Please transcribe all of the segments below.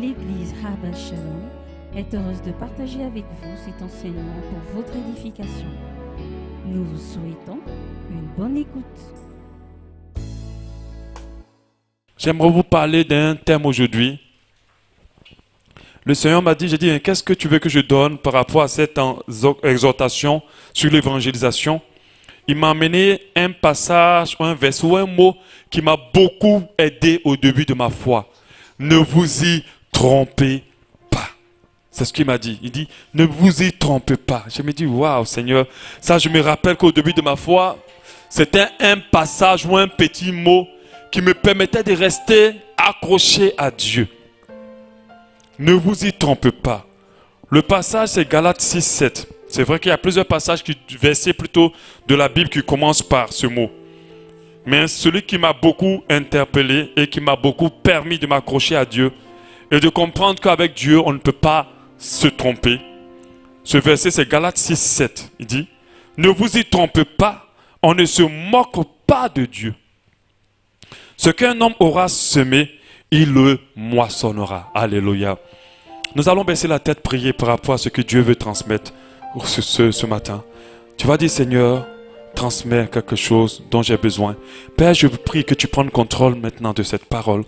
L'église Habas Shalom est heureuse de partager avec vous cet enseignement pour votre édification. Nous vous souhaitons une bonne écoute. J'aimerais vous parler d'un thème aujourd'hui. Le Seigneur m'a dit, j'ai dit, qu'est-ce que tu veux que je donne par rapport à cette exhortation sur l'évangélisation? Il m'a amené un passage, un verset ou un mot qui m'a beaucoup aidé au début de ma foi. Ne vous y trompez pas. C'est ce qu'il m'a dit. Il dit, ne vous y trompez pas. Je me dis, waouh Seigneur, ça je me rappelle qu'au début de ma foi, c'était un passage ou un petit mot qui me permettait de rester accroché à Dieu. Ne vous y trompez pas. Le passage, c'est Galates 6, 7. C'est vrai qu'il y a plusieurs passages, versets plutôt de la Bible qui commencent par ce mot. Mais celui qui m'a beaucoup interpellé et qui m'a beaucoup permis de m'accrocher à Dieu et de comprendre qu'avec Dieu, on ne peut pas se tromper. Ce verset, c'est Galates 6, 7. Il dit, ne vous y trompez pas, on ne se moque pas de Dieu. Ce qu'un homme aura semé, il le moissonnera. Alléluia. Nous allons baisser la tête, prier par rapport à ce que Dieu veut transmettre ce matin. Tu vas dire, Seigneur, transmets quelque chose dont j'ai besoin. Père, je prie que tu prennes contrôle maintenant de cette parole.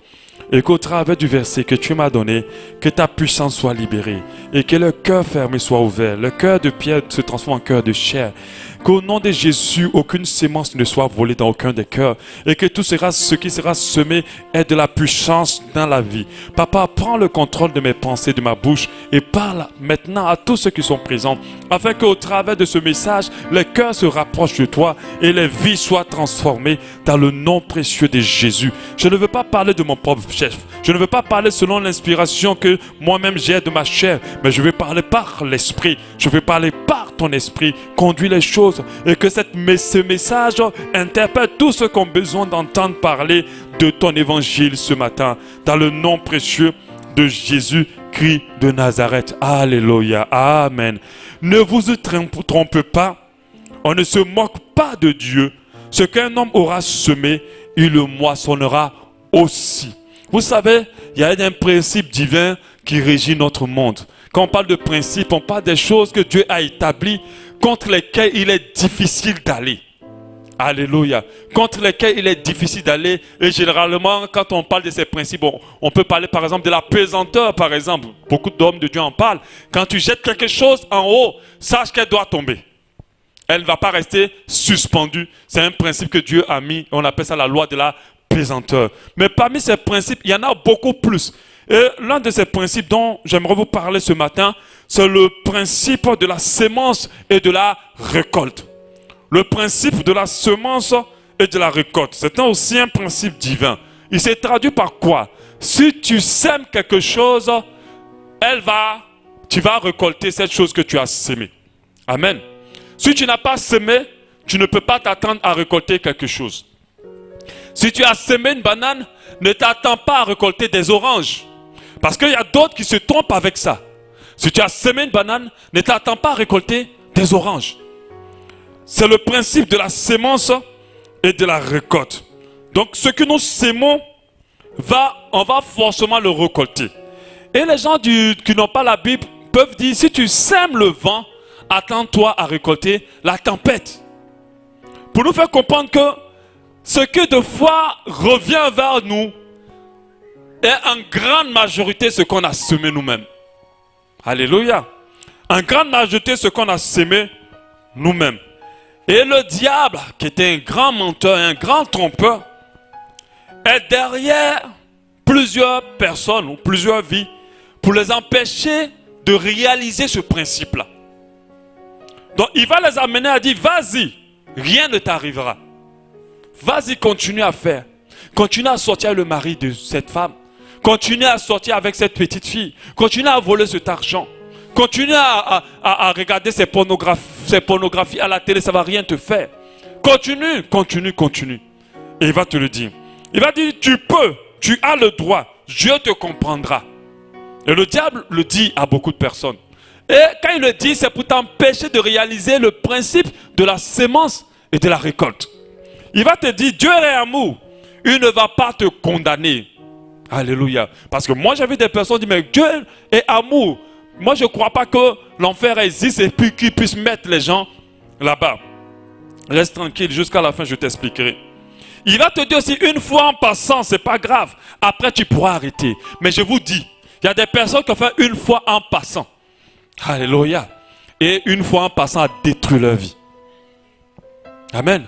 Et qu'au travers du verset que tu m'as donné, que ta puissance soit libérée. Et que le cœur fermé soit ouvert. Le cœur de pierre se transforme en cœur de chair. Qu'au nom de Jésus, aucune sémence ne soit volée dans aucun des cœurs. Et que tout ce qui sera semé ait de la puissance dans la vie. Papa, prends le contrôle de mes pensées, de ma bouche. Et parle maintenant à tous ceux qui sont présents. Afin qu'au travers de ce message, les cœurs se rapprochent de toi. Et les vies soient transformées dans le nom précieux de Jésus. Je ne veux pas parler de mon propre chef. Je ne veux pas parler selon l'inspiration que moi-même j'ai de ma chair. Mais je vais parler par l'esprit. Je vais parler par ton esprit. Conduis les choses. Et que ce message interpelle tous ceux qui ont besoin d'entendre parler de ton évangile ce matin. Dans le nom précieux de Jésus-Christ de Nazareth. Alléluia. Amen. Ne vous y trompez pas. On ne se moque pas de Dieu. Ce qu'un homme aura semé, il le moissonnera aussi. Vous savez, il y a un principe divin qui régit notre monde. Quand on parle de principe, on parle des choses que Dieu a établies contre lesquelles il est difficile d'aller. Alléluia. Contre lesquelles il est difficile d'aller. Et généralement, quand on parle de ces principes, on peut parler par exemple de la pesanteur, par exemple. Beaucoup d'hommes de Dieu en parlent. Quand tu jettes quelque chose en haut, sache qu'elle doit tomber. Elle ne va pas rester suspendue. C'est un principe que Dieu a mis. On appelle ça la loi de la pesanteur. Mais parmi ces principes, il y en a beaucoup plus. Et l'un de ces principes dont j'aimerais vous parler ce matin, c'est le principe de la semence et de la récolte. Le principe de la semence et de la récolte. C'est aussi un principe divin. Il s'est traduit par quoi? Si tu sèmes quelque chose, tu vas récolter cette chose que tu as sémée. Amen. Si tu n'as pas semé, tu ne peux pas t'attendre à récolter quelque chose. Si tu as semé une banane, ne t'attends pas à récolter des oranges. Parce qu'il y a d'autres qui se trompent avec ça. Si tu as semé une banane, ne t'attends pas à récolter des oranges. C'est le principe de la sémence et de la récolte. Donc ce que nous sémons, on va forcément le récolter. Et les gens qui n'ont pas la Bible peuvent dire, si tu sèmes le vent, attends-toi à récolter la tempête. Pour nous faire comprendre que ce que de fois revient vers nous est en grande majorité ce qu'on a semé nous-mêmes. Alléluia. En grande majorité ce qu'on a semé nous-mêmes. Et le diable, qui était un grand menteur, un grand trompeur, est derrière plusieurs personnes ou plusieurs vies pour les empêcher de réaliser ce principe-là. Donc il va les amener à dire, vas-y, rien ne t'arrivera. Vas-y, continue à faire. Continue à sortir avec le mari de cette femme. Continue à sortir avec cette petite fille. Continue à voler cet argent. Continue à regarder ces pornographies à la télé, ça ne va rien te faire. Continue, continue, continue. Et il va te le dire. Il va dire, tu peux, tu as le droit, Dieu te comprendra. Et le diable le dit à beaucoup de personnes. Et quand il le dit, c'est pour t'empêcher de réaliser le principe de la sémence et de la récolte. Il va te dire, Dieu est amour. Il ne va pas te condamner. Alléluia. Parce que moi, j'avais des personnes qui disent, mais Dieu est amour. Moi, je ne crois pas que l'enfer existe et puis qu'il puisse mettre les gens là-bas. Reste tranquille, jusqu'à la fin, je t'expliquerai. Il va te dire aussi, une fois en passant, c'est pas grave. Après, tu pourras arrêter. Mais je vous dis, il y a des personnes qui ont fait une fois en passant. Alléluia. Et une fois en passant, a détruit leur vie. Amen.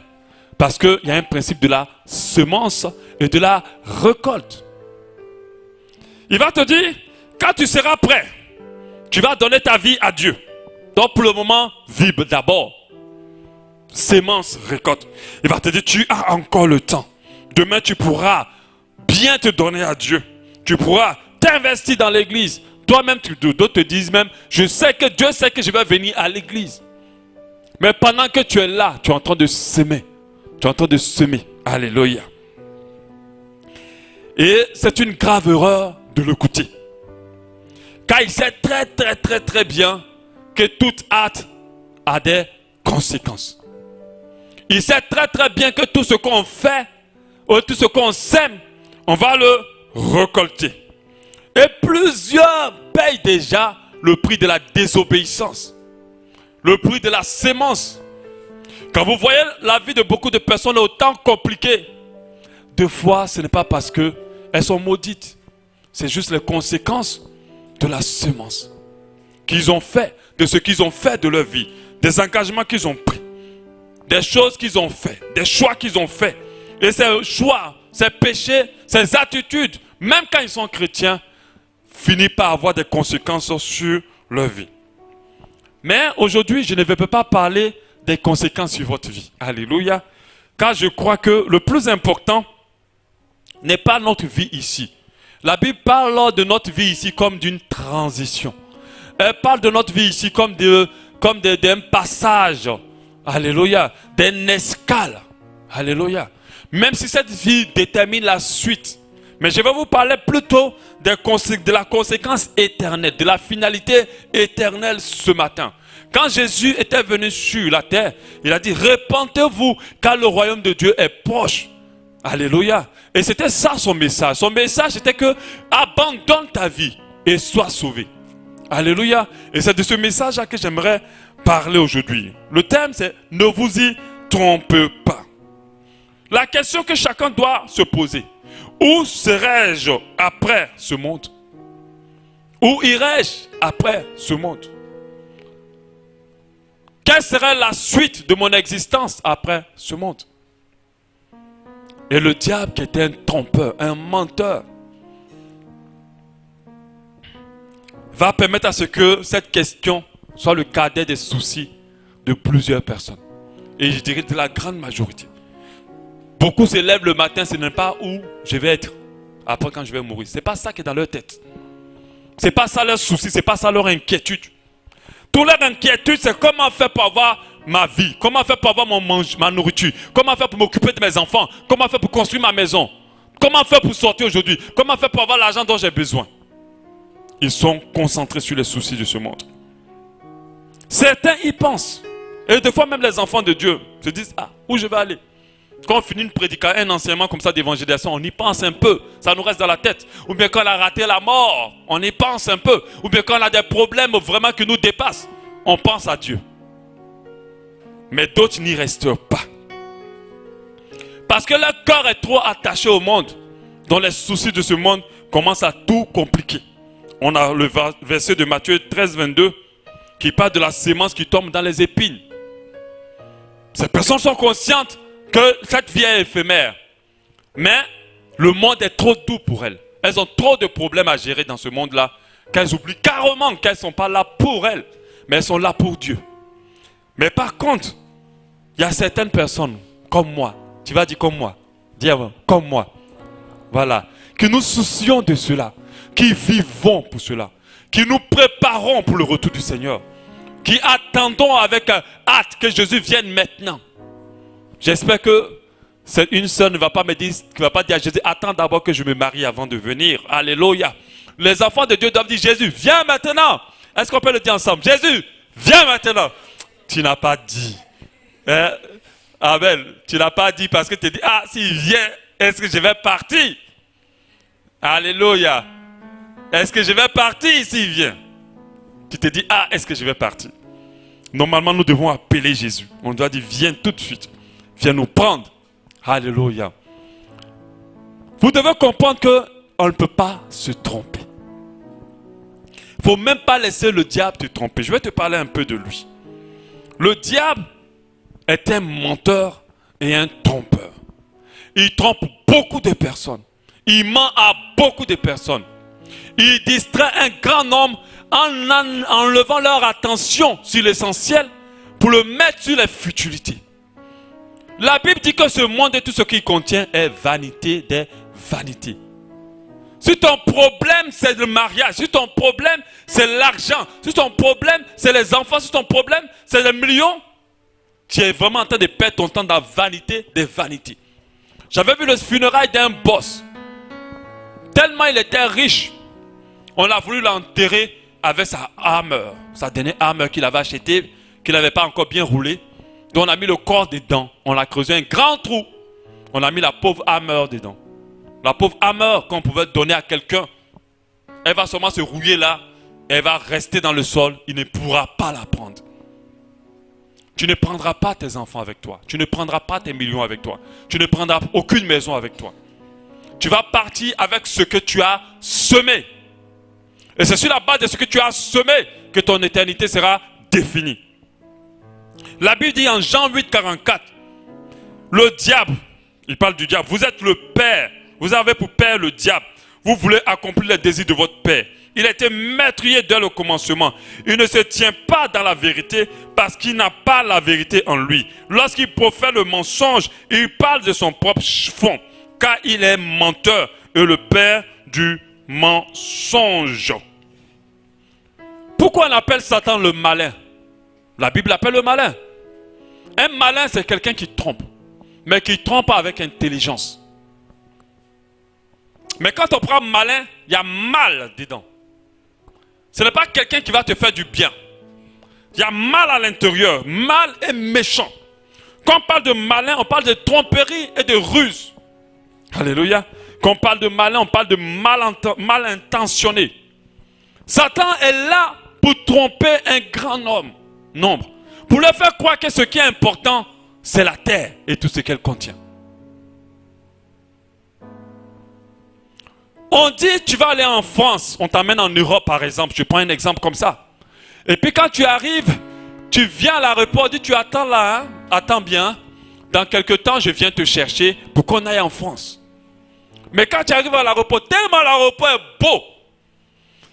Parce qu'il y a un principe de la semence et de la récolte. Il va te dire, quand tu seras prêt, tu vas donner ta vie à Dieu. Donc pour le moment, vibre d'abord. Sémence, récolte. Il va te dire, tu as encore le temps. Demain, tu pourras bien te donner à Dieu. Tu pourras t'investir dans l'église. Toi-même, d'autres te disent même, je sais que Dieu sait que je vais venir à l'église. Mais pendant que tu es là, tu es en train de semer. Tu es en train de semer. Alléluia. Et c'est une grave erreur de l'écouter. Car il sait très bien que toute hâte a des conséquences. Il sait très bien que tout ce qu'on fait, ou tout ce qu'on sème, on va le récolter. Et plusieurs payent déjà le prix de la désobéissance. Le prix de la sémence. Quand vous voyez la vie de beaucoup de personnes autant compliquée, deux fois ce n'est pas parce qu'elles sont maudites. C'est juste les conséquences de la semence qu'ils ont fait, de ce qu'ils ont fait de leur vie, des engagements qu'ils ont pris, des choses qu'ils ont fait, des choix qu'ils ont fait. Et ces choix, ces péchés, ces attitudes, même quand ils sont chrétiens, finissent par avoir des conséquences sur leur vie. Mais aujourd'hui, je ne vais pas parler des conséquences sur votre vie. Alléluia. Car je crois que le plus important n'est pas notre vie ici. La Bible parle de notre vie ici comme d'une transition. Elle parle de notre vie ici comme d'un passage. Alléluia. D'une escale. Alléluia. Même si cette vie détermine la suite. Mais je vais vous parler plutôt de la conséquence éternelle, de la finalité éternelle ce matin. Quand Jésus était venu sur la terre, il a dit, répentez-vous car le royaume de Dieu est proche. Alléluia. Et c'était ça son message. Son message était que abandonne ta vie et sois sauvé. Alléluia. Et c'est de ce message-là que j'aimerais parler aujourd'hui. Le thème c'est ne vous y trompez pas. La question que chacun doit se poser. Où serai-je après ce monde? Où irai-je après ce monde? Quelle serait la suite de mon existence après ce monde? Et le diable qui était un trompeur, un menteur, va permettre à ce que cette question soit le cadet des soucis de plusieurs personnes. Et je dirais de la grande majorité. Beaucoup se lèvent le matin, ce n'est pas où je vais être après quand je vais mourir. Ce n'est pas ça qui est dans leur tête. Ce n'est pas ça leur souci, ce n'est pas ça leur inquiétude. Toute leur inquiétude, c'est comment faire pour avoir ma vie, comment faire pour avoir ma nourriture, comment faire pour m'occuper de mes enfants, comment faire pour construire ma maison, comment faire pour sortir aujourd'hui, comment faire pour avoir l'argent dont j'ai besoin. Ils sont concentrés sur les soucis de ce monde. Certains y pensent. Et des fois même les enfants de Dieu se disent, ah, où je vais aller? Quand on finit une prédication, un enseignement comme ça d'évangélisation, on y pense un peu, ça nous reste dans la tête. Ou bien quand on a raté la mort, on y pense un peu. Ou bien quand on a des problèmes vraiment qui nous dépassent, on pense à Dieu. Mais d'autres n'y restent pas. Parce que leur corps est trop attaché au monde, dont les soucis de ce monde commencent à tout compliquer. On a le verset de Matthieu 13, 22, qui parle de la sémence qui tombe dans les épines. Ces personnes sont conscientes que cette vie est éphémère. Mais le monde est trop doux pour elles. Elles ont trop de problèmes à gérer dans ce monde-là, qu'elles oublient carrément qu'elles ne sont pas là pour elles, mais elles sont là pour Dieu. Mais par contre, il y a certaines personnes, comme moi, tu vas dire comme moi, dis avant, comme moi, voilà, qui nous soucions de cela, qui vivons pour cela, qui nous préparons pour le retour du Seigneur, qui attendons avec hâte que Jésus vienne maintenant. J'espère que une sœur ne va pas me dire, qui va pas dire à Jésus, attends d'abord que je me marie avant de venir. Alléluia. Les enfants de Dieu doivent dire, Jésus, viens maintenant. Est-ce qu'on peut le dire ensemble? Jésus, viens maintenant. Tu n'as pas dit. Abel, tu n'as pas dit parce que tu dis, ah, s'il vient, est-ce que je vais partir? Alléluia. Est-ce que je vais partir s'il vient? Tu te dis, ah, est-ce que je vais partir? Normalement, nous devons appeler Jésus. On doit dire, viens tout de suite. Viens nous prendre. Alléluia. Vous devez comprendre qu'on ne peut pas se tromper. Il ne faut même pas laisser le diable te tromper. Je vais te parler un peu de lui. Le diable est un menteur et un trompeur. Il trompe beaucoup de personnes. Il ment à beaucoup de personnes. Il distrait un grand nombre en enlevant leur attention sur l'essentiel pour le mettre sur les futilités. La Bible dit que ce monde et tout ce qu'il contient est vanité des vanités. Si ton problème c'est le mariage, si ton problème c'est l'argent, si ton problème c'est les enfants, si ton problème c'est les millions, tu es vraiment en train de perdre ton temps dans la vanité des vanités. J'avais vu le funérail d'un boss. Tellement il était riche, on a voulu l'enterrer avec sa Hammer, sa dernière Hammer qu'il avait achetée, qu'il n'avait pas encore bien roulé. Donc on a mis le corps dedans, on a creusé un grand trou, on a mis la pauvre Hammer dedans. La pauvre Hammer qu'on pouvait donner à quelqu'un, elle va seulement se rouiller là, elle va rester dans le sol, il ne pourra pas la prendre. Tu ne prendras pas tes enfants avec toi, tu ne prendras pas tes millions avec toi, tu ne prendras aucune maison avec toi. Tu vas partir avec ce que tu as semé. Et c'est sur la base de ce que tu as semé que ton éternité sera définie. La Bible dit en Jean 8, 44, le diable, il parle du diable, vous êtes le père, vous avez pour père le diable, vous voulez accomplir les désirs de votre père. Il a été meurtrier dès le commencement. Il ne se tient pas dans la vérité parce qu'il n'a pas la vérité en lui. Lorsqu'il profère le mensonge, il parle de son propre fond, car il est menteur et le père du mensonge. Pourquoi on appelle Satan le malin? La Bible l'appelle le malin. Un malin, c'est quelqu'un qui trompe, mais qui trompe avec intelligence. Mais quand on prend malin, il y a mal dedans. Ce n'est pas quelqu'un qui va te faire du bien. Il y a mal à l'intérieur, mal et méchant. Quand on parle de malin, on parle de tromperie et de ruse. Alléluia. Quand on parle de malin, on parle de mal intentionné. Satan est là pour tromper un grand nombre. Pour leur faire croire que ce qui est important, c'est la terre et tout ce qu'elle contient. On dit, tu vas aller en France, on t'amène en Europe par exemple, je prends un exemple comme ça. Et puis quand tu arrives, tu viens à l'aéroport, on dit, tu attends là, hein? Attends bien, dans quelques temps je viens te chercher pour qu'on aille en France. Mais quand tu arrives à l'aéroport, tellement l'aéroport est beau,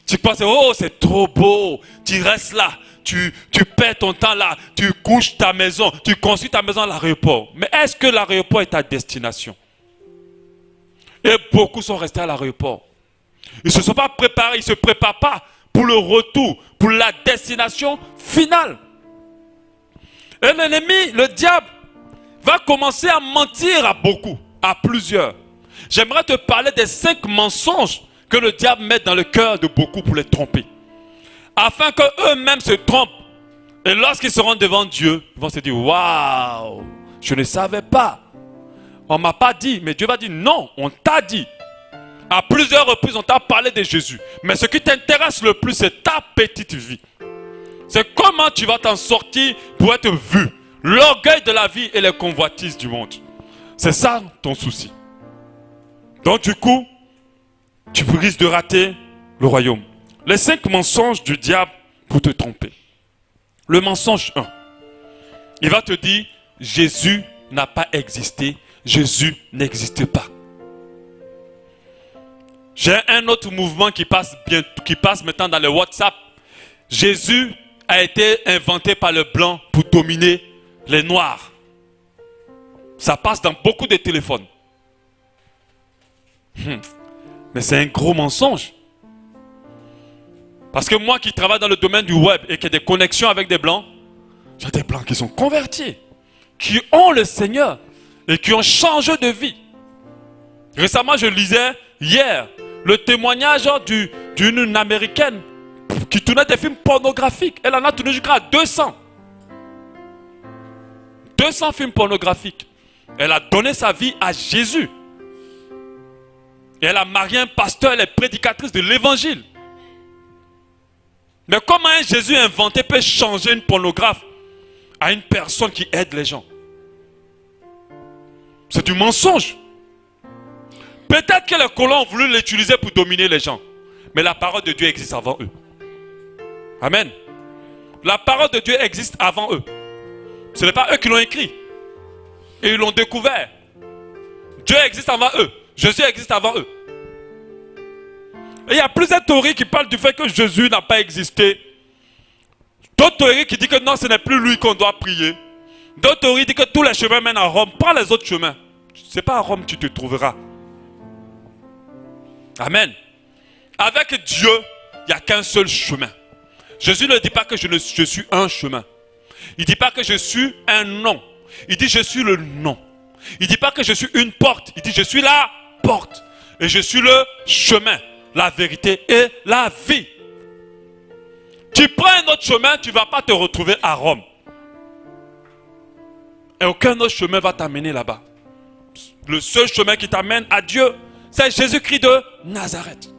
tu penses, oh c'est trop beau, tu restes là, tu perds ton temps là, tu couches ta maison, tu construis ta maison à l'aéroport. Mais est-ce que l'aéroport est ta destination? Et beaucoup sont restés à l'aéroport. Ils ne se sont pas préparés, ils ne se préparent pas pour le retour, pour la destination finale. Et l'ennemi, le diable, va commencer à mentir à beaucoup, à plusieurs. J'aimerais te parler des 5 mensonges que le diable met dans le cœur de beaucoup pour les tromper. Afin qu'eux-mêmes se trompent. Et lorsqu'ils seront devant Dieu, ils vont se dire, waouh, je ne savais pas. On ne m'a pas dit, mais Dieu va dire non, on t'a dit. À plusieurs reprises, on t'a parlé de Jésus. Mais ce qui t'intéresse le plus, c'est ta petite vie. C'est comment tu vas t'en sortir pour être vu. L'orgueil de la vie et les convoitises du monde. C'est ça ton souci. Donc du coup, tu risques de rater le royaume. Les 5 mensonges du diable pour te tromper. Le mensonge 1. Il va te dire, Jésus n'a pas existé. Jésus n'existe pas. J'ai un autre mouvement qui passe maintenant dans le WhatsApp. Jésus a été inventé par le blanc pour dominer les noirs. Ça passe dans beaucoup de téléphones. Mais c'est un gros mensonge. Parce que moi qui travaille dans le domaine du web et qui ai des connexions avec des blancs, j'ai des blancs qui sont convertis, qui ont le Seigneur et qui ont changé de vie. Récemment, je lisais hier le témoignage d'une Américaine qui tournait des films pornographiques. Elle en a tourné jusqu'à 200. 200 films pornographiques. Elle a donné sa vie à Jésus. Et elle a marié un pasteur, elle est prédicatrice de l'évangile. Mais comment un Jésus inventé peut changer une pornographe à une personne qui aide les gens? C'est du mensonge. Peut-être que les colons ont voulu l'utiliser pour dominer les gens. Mais la parole de Dieu existe avant eux. Amen. La parole de Dieu existe avant eux. Ce n'est pas eux qui l'ont écrit. Et ils l'ont découvert. Dieu existe avant eux. Jésus existe avant eux. Et il y a plusieurs théories qui parlent du fait que Jésus n'a pas existé. D'autres théories qui disent que non, ce n'est plus lui qu'on doit prier. D'autres théories disent que tous les chemins mènent à Rome. Prends les autres chemins. Ce n'est pas à Rome que tu te trouveras. Amen. Avec Dieu, il n'y a qu'un seul chemin. Jésus ne dit pas que je suis un chemin. Il ne dit pas que je suis un nom. Il dit je suis le nom. Il ne dit pas que je suis une porte. Il dit je suis la porte. Et je suis le chemin, la vérité et la vie. Tu prends un autre chemin, tu ne vas pas te retrouver à Rome. Et aucun autre chemin va t'amener là-bas. Le seul chemin qui t'amène à Dieu, c'est Jésus-Christ de Nazareth.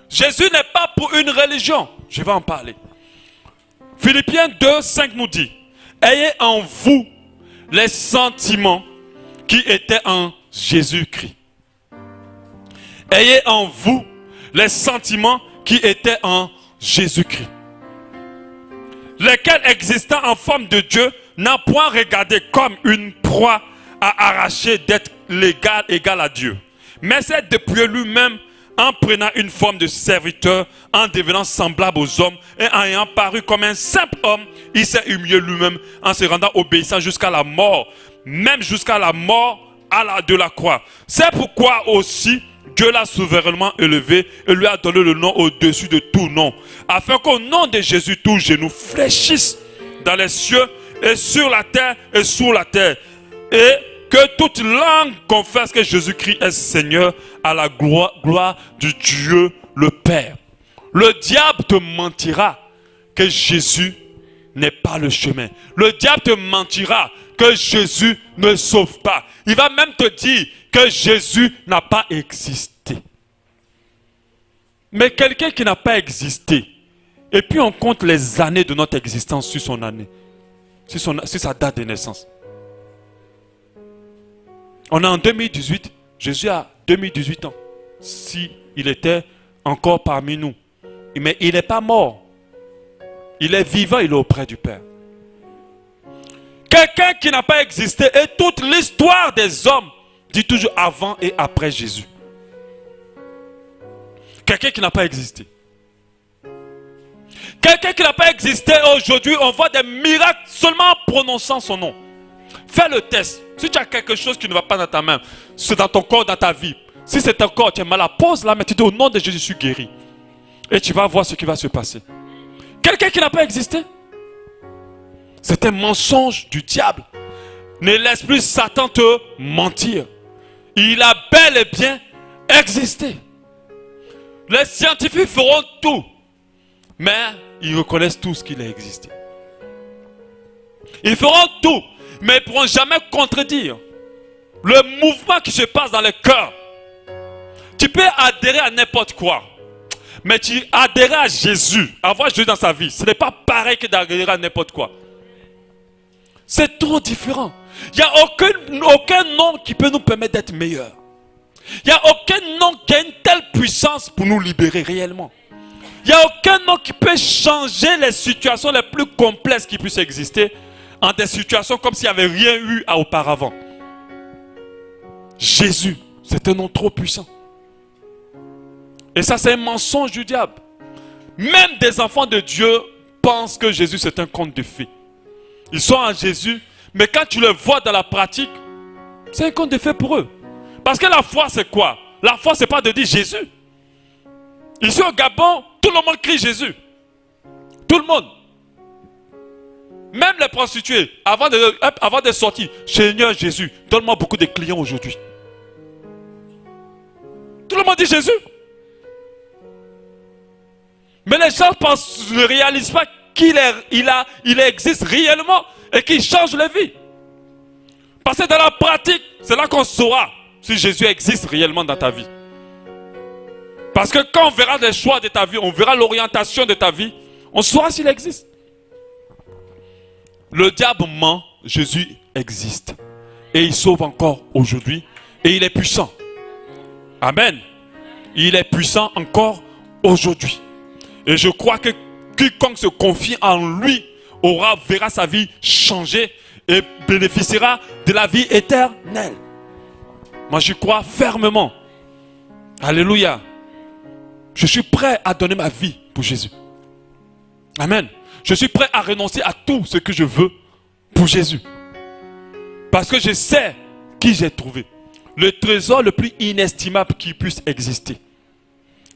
Jésus n'est pas pour une religion. Je vais en parler. Philippiens 2, 5 nous dit: ayez en vous les sentiments qui étaient en Jésus-Christ. Ayez en vous les sentiments qui étaient en Jésus-Christ. Lesquels, existant en forme de Dieu, n'a point regardé comme une proie à arracher d'être égal à Dieu. Mais s'est dépouillé lui-même en prenant une forme de serviteur, en devenant semblable aux hommes et en ayant paru comme un simple homme, il s'est humilié lui-même en se rendant obéissant jusqu'à la mort, même jusqu'à la mort de la croix. C'est pourquoi aussi Dieu l'a souverainement élevé et lui a donné le nom au-dessus de tout nom, afin qu'au nom de Jésus, tout genou fléchisse dans les cieux et sur la terre et sous la terre, et que toute langue confesse que Jésus-Christ est Seigneur, à la gloire du Dieu le Père. Le diable te mentira que Jésus n'est pas le chemin. Le diable te mentira que Jésus ne sauve pas. Il va même te dire que Jésus n'a pas existé. Mais quelqu'un qui n'a pas existé, et puis on compte les années de notre existence sur son année, sur sa date de naissance. On est en 2018, Jésus a 2018 ans, si il était encore parmi nous. Mais il n'est pas mort. Il est vivant, il est auprès du Père. Quelqu'un qui n'a pas existé, et toute l'histoire des hommes dit toujours avant et après Jésus. Quelqu'un qui n'a pas existé. Quelqu'un qui n'a pas existé, aujourd'hui on voit des miracles seulement en prononçant son nom. Fais le test. Si tu as quelque chose qui ne va pas dans ta main, c'est dans ton corps, dans ta vie. Si c'est ton corps, tu es malade, pose là, mais tu dis au nom de Jésus, je suis guéri. Et tu vas voir ce qui va se passer. Quelqu'un qui n'a pas existé, c'est un mensonge du diable. Ne laisse plus Satan te mentir. Il a bel et bien existé. Les scientifiques feront tout, mais ils reconnaissent tous qu'il a existé. Ils feront tout, mais ils ne pourront jamais contredire le mouvement qui se passe dans le cœur. Tu peux adhérer à n'importe quoi, mais tu adhérer à Jésus, avoir Jésus dans sa vie, ce n'est pas pareil que d'adhérer à n'importe quoi. C'est trop différent. Il n'y a aucun nom qui peut nous permettre d'être meilleurs. Il n'y a aucun nom qui a une telle puissance pour nous libérer réellement. Il n'y a aucun nom qui peut changer les situations les plus complexes qui puissent exister en des situations comme s'il n'y avait rien eu auparavant. Jésus, c'est un nom trop puissant. Et ça, c'est un mensonge du diable. Même des enfants de Dieu pensent que Jésus, c'est un conte de fées. Ils sont en Jésus, mais quand tu le vois dans la pratique, c'est un conte de fées pour eux. Parce que la foi, c'est quoi? La foi, c'est pas de dire Jésus. Ici au Gabon, tout le monde crie Jésus. Tout le monde. Même les prostituées, avant de sortir, Seigneur Jésus, donne-moi beaucoup de clients aujourd'hui. Tout le monde dit Jésus. Mais les gens ne réalisent pas qu'il existe réellement et qu'il change la vie. Parce que dans la pratique, c'est là qu'on saura si Jésus existe réellement dans ta vie. Parce que quand on verra les choix de ta vie, on verra l'orientation de ta vie, on saura s'il existe. Le diable ment, Jésus existe. Et il sauve encore aujourd'hui. Et il est puissant. Amen. Il est puissant encore aujourd'hui. Et je crois que quiconque se confie en lui verra sa vie changer et bénéficiera de la vie éternelle. Moi, j'y crois fermement. Alléluia. Je suis prêt à donner ma vie pour Jésus. Amen. Je suis prêt à renoncer à tout ce que je veux pour Jésus. Parce que je sais qui j'ai trouvé. Le trésor le plus inestimable qui puisse exister.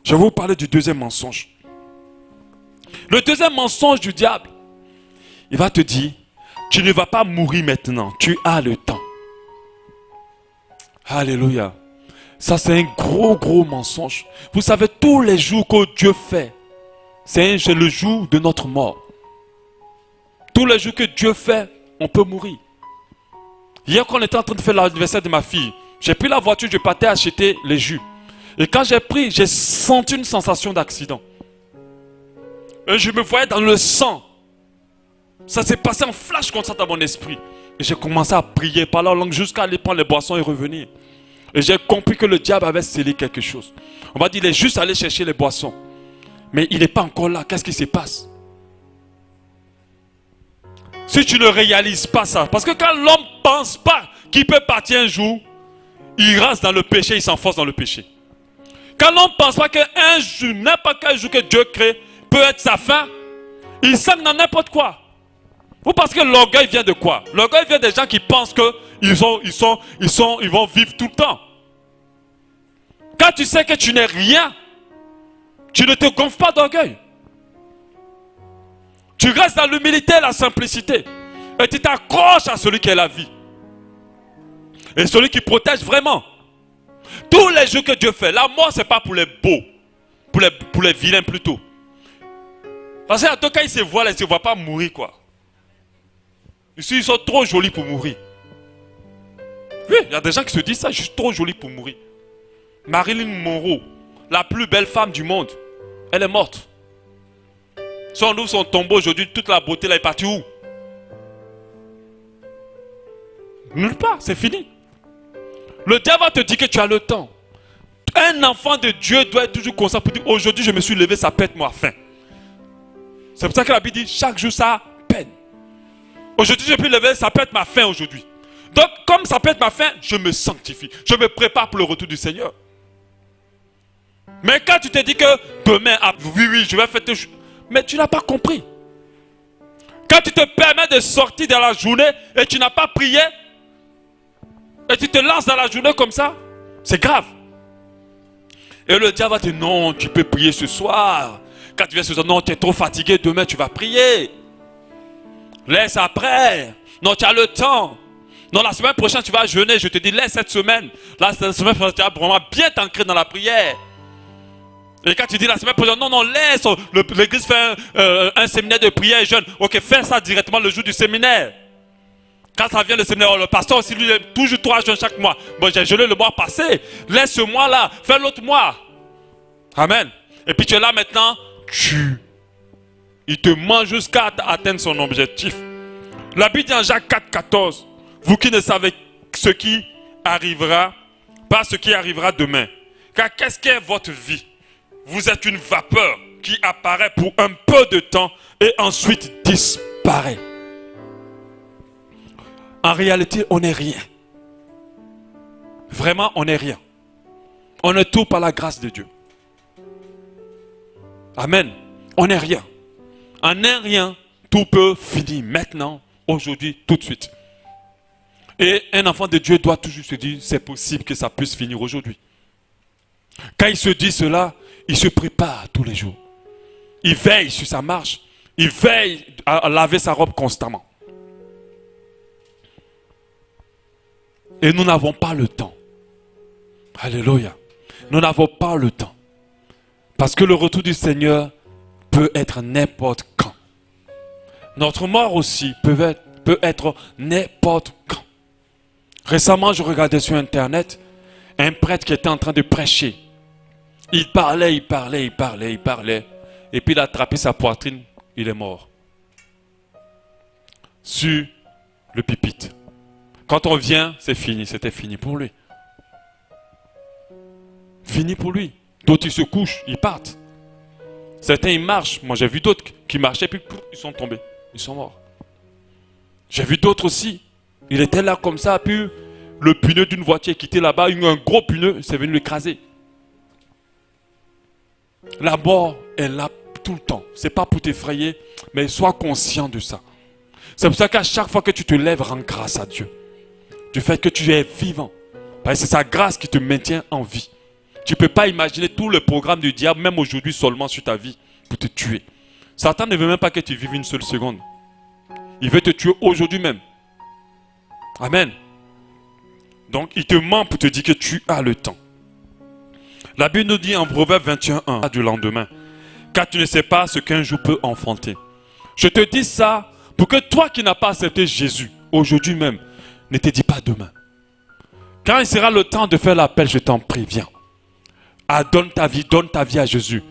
Je vais vous parler du deuxième mensonge. Le deuxième mensonge du diable, il va te dire, tu ne vas pas mourir maintenant, tu as le temps. Alléluia. Ça c'est un gros mensonge. Vous savez, tous les jours que Dieu fait, c'est le jour de notre mort. Tous les jours que Dieu fait, on peut mourir. Hier quand on était en train de faire l'anniversaire de ma fille, j'ai pris la voiture, je partais acheter les jus. Et quand j'ai pris, j'ai senti une sensation d'accident. Et je me voyais dans le sang. Ça s'est passé en flash comme ça dans mon esprit. Et j'ai commencé à prier par la langue jusqu'à aller prendre les boissons et revenir. Et j'ai compris que le diable avait scellé quelque chose. On va dire, il est juste allé chercher les boissons. Mais il n'est pas encore là. Qu'est-ce qui se passe? Si tu ne réalises pas ça, parce que quand l'homme ne pense pas qu'il peut partir un jour, il reste dans le péché, il s'enfonce dans le péché. Quand l'homme ne pense pas qu'un jour, n'importe quel jour que Dieu crée, peut être sa fin, il sent dans n'importe quoi. Ou parce que l'orgueil vient de quoi? L'orgueil vient des gens qui pensent qu'ils vont vivre tout le temps. Quand tu sais que tu n'es rien, tu ne te gonfles pas d'orgueil. Tu restes dans l'humilité et la simplicité. Et tu t'accroches à celui qui est la vie. Et celui qui protège vraiment. Tous les jeux que Dieu fait, la mort c'est pas pour les beaux. Pour les vilains plutôt. Parce qu'en tout cas ils se voient là, ils ne se voient pas mourir quoi. Ici ils sont trop jolis pour mourir. Oui, il y a des gens qui se disent ça, je suis trop joli pour mourir. Marilyn Monroe, la plus belle femme du monde, elle est morte. Si on ouvre son tombeau aujourd'hui, toute la beauté là est partie où? Nulle part, c'est fini. Le diable va te dire que tu as le temps. Un enfant de Dieu doit être toujours conscient pour dire aujourd'hui je me suis levé, ça pète moi faim. C'est pour ça que la Bible dit chaque jour ça peine. Aujourd'hui je peux lever, ça pète ma faim aujourd'hui. Donc comme ça pète ma faim, je me sanctifie. Je me prépare pour le retour du Seigneur. Mais quand tu te dis que demain, oui, je vais fêter, mais tu n'as pas compris. Quand tu te permets de sortir dans la journée et tu n'as pas prié, et tu te lances dans la journée comme ça, c'est grave. Et le diable va te dire non, tu peux prier ce soir. Quand tu viens ce soir, non, tu es trop fatigué, demain tu vas prier. Laisse après. Non, tu as le temps. Non, la semaine prochaine tu vas jeûner. Je te dis, laisse cette semaine. La semaine prochaine, tu vas vraiment bien t'ancrer dans la prière. Et quand tu dis la semaine prochaine, non, laisse. L'église fait un séminaire de prière et jeûne. Ok, fais ça directement le jour du séminaire. Quand ça vient le séminaire, le pasteur aussi, lui, il est toujours 3 jeûnes chaque mois. Bon, j'ai jeûné le mois passé. Laisse ce mois-là. Fais l'autre mois. Amen. Et puis tu es là maintenant. Il te ment jusqu'à atteindre son objectif. La Bible dit en Jacques 4,14. Vous qui ne savez ce qui arrivera, pas ce qui arrivera demain. Car qu'est-ce qu'est votre vie? Vous êtes une vapeur qui apparaît pour un peu de temps et ensuite disparaît. En réalité, on n'est rien. Vraiment, on n'est rien. On est tout par la grâce de Dieu. Amen. On n'est rien. En un rien, tout peut finir maintenant, aujourd'hui, tout de suite. Et un enfant de Dieu doit toujours se dire, c'est possible que ça puisse finir aujourd'hui. Quand il se dit cela, il se prépare tous les jours. Il veille sur sa marche. Il veille à laver sa robe constamment. Et nous n'avons pas le temps. Alléluia. Nous n'avons pas le temps. Parce que le retour du Seigneur peut être n'importe quand. Notre mort aussi peut être n'importe quand. Récemment, je regardais sur Internet un prêtre qui était en train de prêcher. Il parlait, il parlait, il parlait, il parlait. Et puis il a attrapé sa poitrine, il est mort. Sur le pupitre. Quand on vient, c'est fini, c'était fini pour lui. Fini pour lui. D'autres, ils se couchent, ils partent. Certains, ils marchent. Moi, j'ai vu d'autres qui marchaient, puis ils sont tombés. Ils sont morts. J'ai vu d'autres aussi. Il était là comme ça, puis le pneu d'une voiture qui était là-bas, un gros pneu, c'est venu l'écraser. La mort est là tout le temps. Ce n'est pas pour t'effrayer, mais sois conscient de ça. C'est pour ça qu'à chaque fois que tu te lèves, rends grâce à Dieu. Du fait que tu es vivant. Parce que c'est sa grâce qui te maintient en vie. Tu ne peux pas imaginer tout le programme du diable, même aujourd'hui seulement sur ta vie, pour te tuer. Satan ne veut même pas que tu vives une seule seconde. Il veut te tuer aujourd'hui même. Amen. Donc il te ment pour te dire que tu as le temps. La Bible nous dit en Proverbe 21:1 du lendemain, car tu ne sais pas ce qu'un jour peut enfanter. Je te dis ça pour que toi qui n'as pas accepté Jésus, aujourd'hui même, ne te dis pas demain. Quand il sera le temps de faire l'appel, je t'en prie, viens. Donne ta vie à Jésus.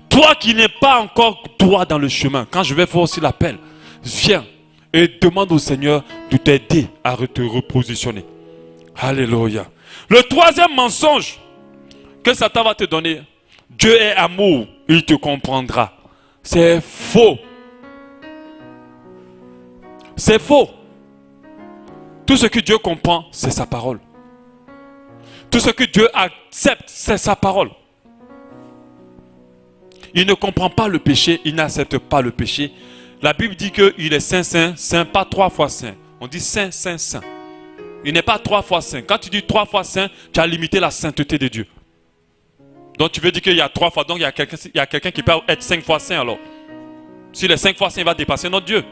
Toi qui n'es pas encore droit dans le chemin, quand je vais faire aussi l'appel, viens et demande au Seigneur de t'aider à te repositionner. Alléluia. Le troisième mensonge que Satan va te donner, Dieu est amour, il te comprendra. C'est faux. C'est faux. Tout ce que Dieu comprend, c'est sa parole. Tout ce que Dieu accepte, c'est sa parole. Il ne comprend pas le péché, il n'accepte pas le péché. La Bible dit qu'il est saint, saint, saint, pas 3 fois saint. On dit saint, saint, saint. Il n'est pas 3 fois saint. Quand tu dis 3 fois saint, tu as limité la sainteté de Dieu. Donc tu veux dire qu'il y a 3 fois, donc il y a quelqu'un qui peut être 5 fois saint alors. S'il est 5 fois saint, il va dépasser notre Dieu.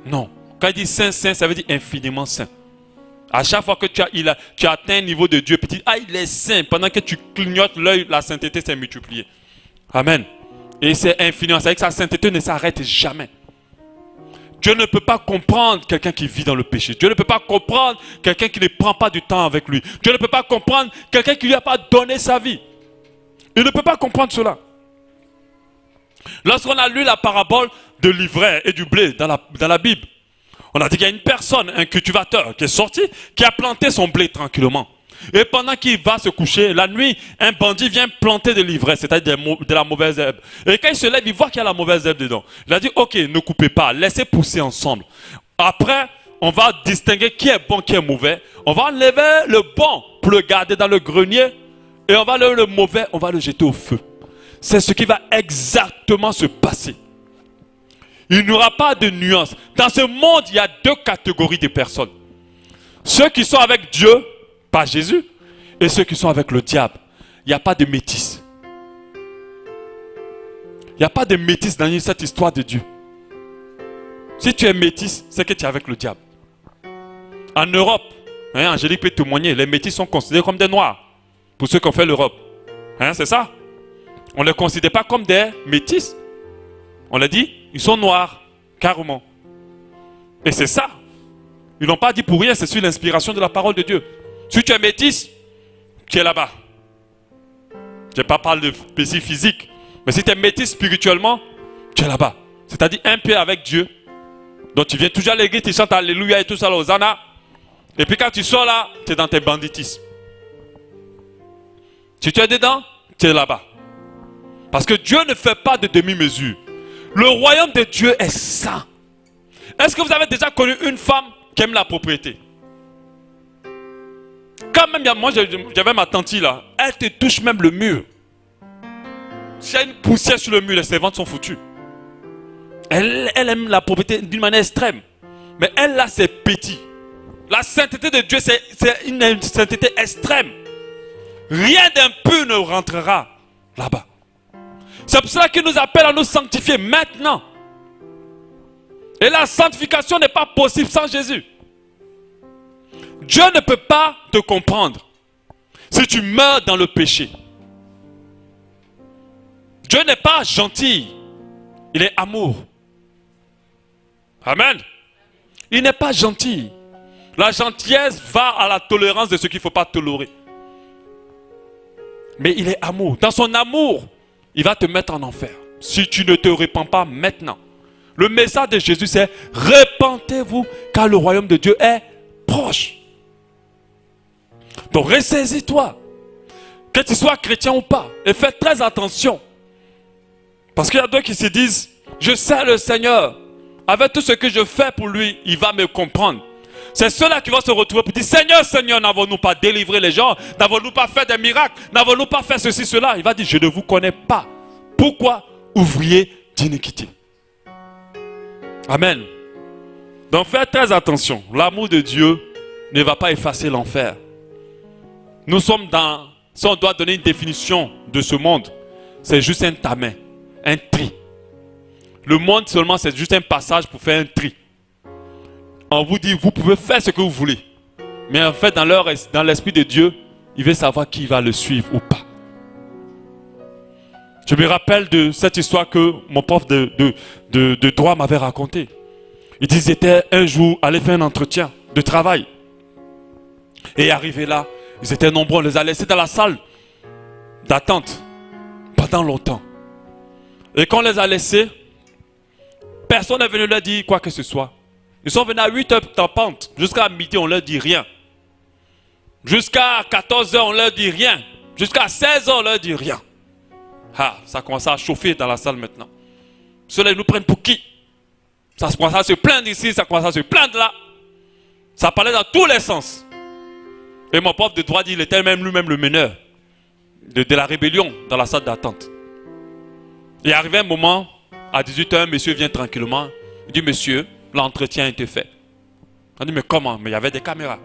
Non. Quand il dit saint, saint, ça veut dire infiniment saint. À chaque fois que tu as atteint un niveau de Dieu, puis tu dis, il est saint. Pendant que tu clignotes l'œil, la sainteté s'est multipliée. Amen. Et c'est infiniment. C'est-à-dire que sa sainteté ne s'arrête jamais. Dieu ne peut pas comprendre quelqu'un qui vit dans le péché. Dieu ne peut pas comprendre quelqu'un qui ne prend pas du temps avec lui. Dieu ne peut pas comprendre quelqu'un qui ne lui a pas donné sa vie. Il ne peut pas comprendre cela. Lorsqu'on a lu la parabole de l'ivraie et du blé dans la Bible, on a dit qu'il y a une personne, un cultivateur qui est sorti, qui a planté son blé tranquillement. Et pendant qu'il va se coucher, la nuit, un bandit vient planter de l'ivraie, c'est-à-dire de la mauvaise herbe. Et quand il se lève, il voit qu'il y a la mauvaise herbe dedans. Il a dit, ok, ne coupez pas, laissez pousser ensemble. Après, on va distinguer qui est bon, qui est mauvais. On va enlever le bon pour le garder dans le grenier. Et on va enlever le mauvais, on va le jeter au feu. C'est ce qui va exactement se passer. Il n'y aura pas de nuance. Dans ce monde, il y a 2 catégories de personnes. Ceux qui sont avec Dieu, pas Jésus, et ceux qui sont avec le diable. Il n'y a pas de métis. Il n'y a pas de métis dans cette histoire de Dieu. Si tu es métis, c'est que tu es avec le diable. En Europe, Angélique peut témoigner, les métis sont considérés comme des noirs. Pour ceux qui ont fait l'Europe. C'est ça? On ne les considère pas comme des métis. On l'a dit, ils sont noirs, carrément. Et c'est ça. Ils n'ont pas dit pour rien, c'est sur l'inspiration de la parole de Dieu. Si tu es métis, tu es là-bas. Je ne vais pas parler de péché physique. Mais si tu es métis spirituellement, tu es là-bas. C'est-à-dire un pied avec Dieu. Donc tu viens toujours à l'église, tu chantes Alléluia et tout ça, Hosanna. Et puis quand tu sors là, tu es dans tes banditismes. Si tu es dedans, tu es là-bas. Parce que Dieu ne fait pas de demi-mesure. Le royaume de Dieu est saint. Est-ce que vous avez déjà connu une femme qui aime la propriété? Quand même, moi j'avais ma tante là, elle te touche même le mur. S'il y a une poussière sur le mur, les servantes sont foutues. Elle aime la propriété d'une manière extrême. Mais elle là, c'est petit. La sainteté de Dieu, c'est une sainteté extrême. Rien d'impur ne rentrera là-bas. C'est pour cela qu'il nous appelle à nous sanctifier maintenant. Et la sanctification n'est pas possible sans Jésus. Dieu ne peut pas te comprendre si tu meurs dans le péché. Dieu n'est pas gentil. Il est amour. Amen. Il n'est pas gentil. La gentillesse va à la tolérance de ce qu'il ne faut pas tolérer. Mais il est amour. Dans son amour, il va te mettre en enfer. Si tu ne te répands pas maintenant. Le message de Jésus, c'est répentez-vous car le royaume de Dieu est proche. Donc ressaisis-toi. Que tu sois chrétien ou pas. Et fais très attention. Parce qu'il y a d'autres qui se disent, je sais le Seigneur. Avec tout ce que je fais pour lui, il va me comprendre. C'est ceux-là qui vont se retrouver pour dire, Seigneur, Seigneur, n'avons-nous pas délivré les gens? N'avons-nous pas fait des miracles? N'avons-nous pas fait ceci, cela? Il va dire, je ne vous connais pas. Pourquoi ouvrier d'iniquité? Amen. Donc faites très attention. L'amour de Dieu ne va pas effacer l'enfer. Nous sommes dans... Si on doit donner une définition de ce monde, c'est juste un tamin, un tri. Le monde seulement, c'est juste un passage pour faire un tri. On vous dit, vous pouvez faire ce que vous voulez. Mais en fait, dans l'esprit de Dieu, il veut savoir qui va le suivre ou pas. Je me rappelle de cette histoire que mon prof de droit m'avait racontée. Il disait, était un jour allé faire un entretien de travail. Et arrivé là, ils étaient nombreux, on les a laissés dans la salle d'attente pendant longtemps. Et quand on les a laissés, personne n'est venu leur dire quoi que ce soit. Ils sont venus à 8 heures tapantes. Jusqu'à midi, on ne leur dit rien. Jusqu'à 14 heures, on ne leur dit rien. Jusqu'à 16 heures, on ne leur dit rien. Ah, ça commence à chauffer dans la salle maintenant. Ceux-là, ils nous prennent pour qui? Ça commence à se plaindre ici, ça commence à se plaindre là. Ça parlait dans tous les sens. Et mon prof de droit dit, il était même lui-même le meneur de la rébellion dans la salle d'attente. Et arrivé un moment, à 18 h, un monsieur vient tranquillement. Il dit, monsieur, l'entretien a été fait. On dit, mais comment? Mais il y avait des caméras.